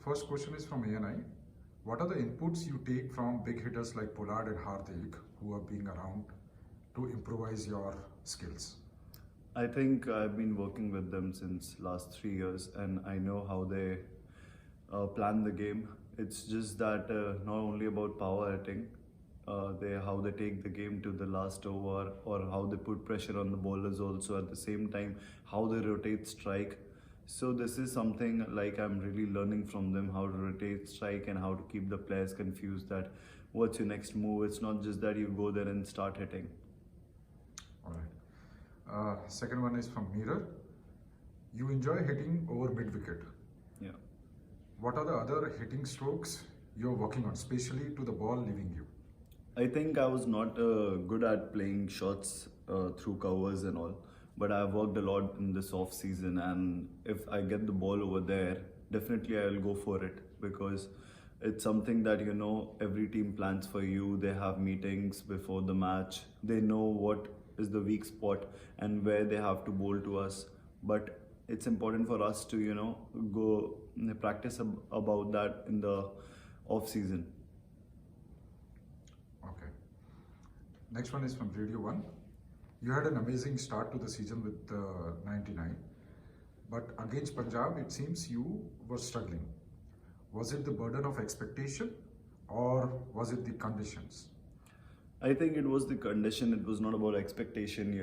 First question is from ANI. What are the inputs you take from big hitters like Pollard and Hardik, who are being around, to improvise your skills? I think I've been working with them since last 3 years, and I know how they plan the game. It's just that not only about power hitting, how they take the game to the last over, or how they put pressure on the bowlers. Also at the same time, how they rotate strike. So this is something like I'm really learning from them, how to rotate strike and how to keep the players confused that what's your next move. It's not just that you go there and start hitting. All right. Second one is from Mirror. You enjoy hitting over mid wicket. Yeah. What are the other hitting strokes you're working on, especially to the ball leaving you? I think I was not good at playing shots through covers and all, but I've worked a lot in this off season, and if I get the ball over there, definitely I'll go for it, because it's something that every team plans for you. They have meetings before the match. They know what is the weak spot and where they have to bowl to us. But it's important for us to go practice about that in the off season. Okay. Next one is from Radio 1. You had an amazing start to the season with 99, but against Punjab, it seems you were struggling. Was it the burden of expectation, or was it the conditions? I think it was the condition. It was not about expectation.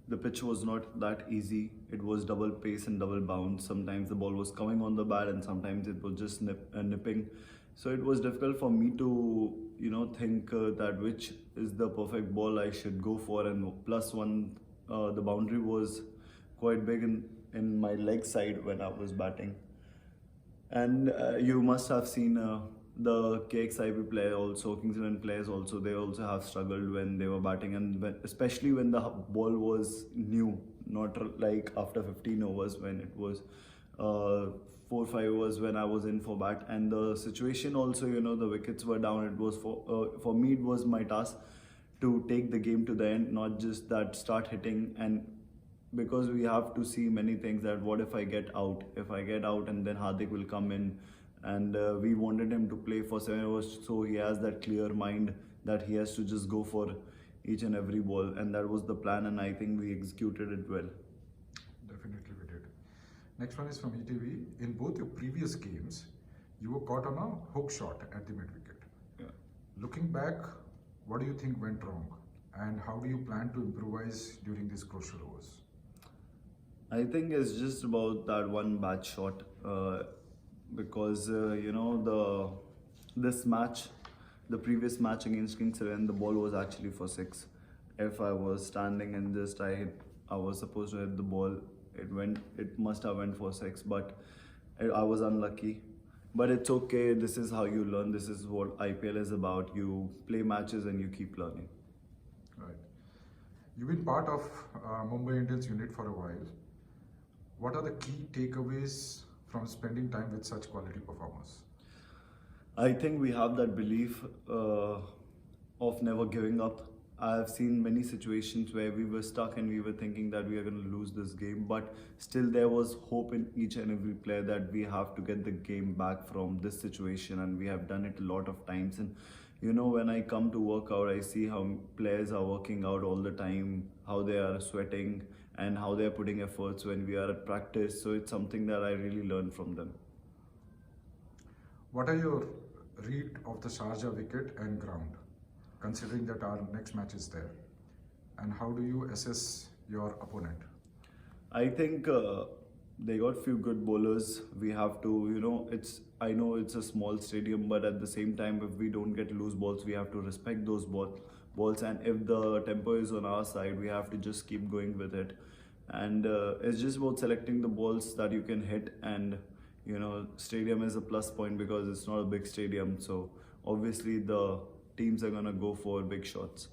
The pitch was not that easy. It was double pace and double bounce. Sometimes the ball was coming on the bat, and sometimes it was just nipping. So it was difficult for me to, think that which is the perfect ball I should go for. And plus one, the boundary was quite big in my leg side when I was batting. And you must have seen the KXIB player also, Kings Eleven players also, they also have struggled when they were batting, and especially when the ball was new, not like after 15 overs when it was 4-5 overs when I was in for bat. And the situation also, the wickets were down. It was for me, it was my task to take the game to the end, not just that start hitting. And because we have to see many things, that what if I get out? If I get out and then Hardik will come in, and we wanted him to play for 7 overs, so he has that clear mind that he has to just go for each and every ball, and that was the plan, and I think we executed it well. Definitely we did. Next one is from ETV. In both your previous games, you were caught on a hook shot at the mid-wicket. Yeah. Looking back, what do you think went wrong, and how do you plan to improvise during these crucial overs? I think it's just about that one bad shot, because this match, the previous match against Kings 11, the ball was actually for 6. If I was standing and just I was supposed to hit the ball, it must have went for 6, but I was unlucky. But it's okay. This is how you learn. This is what IPL is about. You play matches and you keep learning. Right. You've been part of Mumbai Indians unit for a while. What are the key takeaways from spending time with such quality performers? I think we have that belief of never giving up. I have seen many situations where we were stuck and we were thinking that we are going to lose this game, but still there was hope in each and every player that we have to get the game back from this situation, and we have done it a lot of times. And when I come to work out, I see how players are working out all the time, how they are sweating and how they are putting efforts when we are at practice. So it's something that I really learned from them. What are your read of the Sharjah wicket and ground, considering that our next match is there? And how do you assess your opponent? I think they got few good bowlers. We have to, I know it's a small stadium, but at the same time, if we don't get loose balls, we have to respect those balls. And if the tempo is on our side, we have to just keep going with it. And it's just about selecting the balls that you can hit. And stadium is a plus point because it's not a big stadium. So obviously the teams are gonna go for big shots.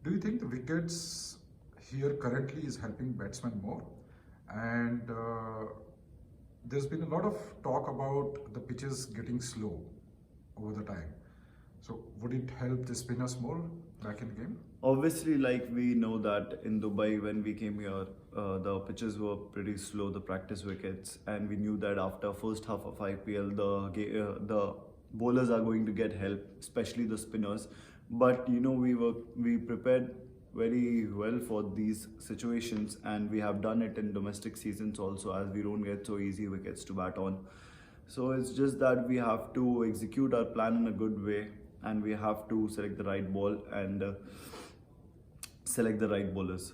Do you think the wickets here currently is helping batsmen more? And there's been a lot of talk about the pitches getting slow over the time. So would it help the spinners more back in the game? Obviously, like we know that in Dubai when we came here, the pitches were pretty slow, the practice wickets, and we knew that after first half of IPL, the bowlers are going to get help, especially the spinners. But you know, we prepared very well for these situations, and we have done it in domestic seasons also, as we don't get so easy wickets to bat on. So it's just that we have to execute our plan in a good way, and we have to select the right ball and select the right bowlers.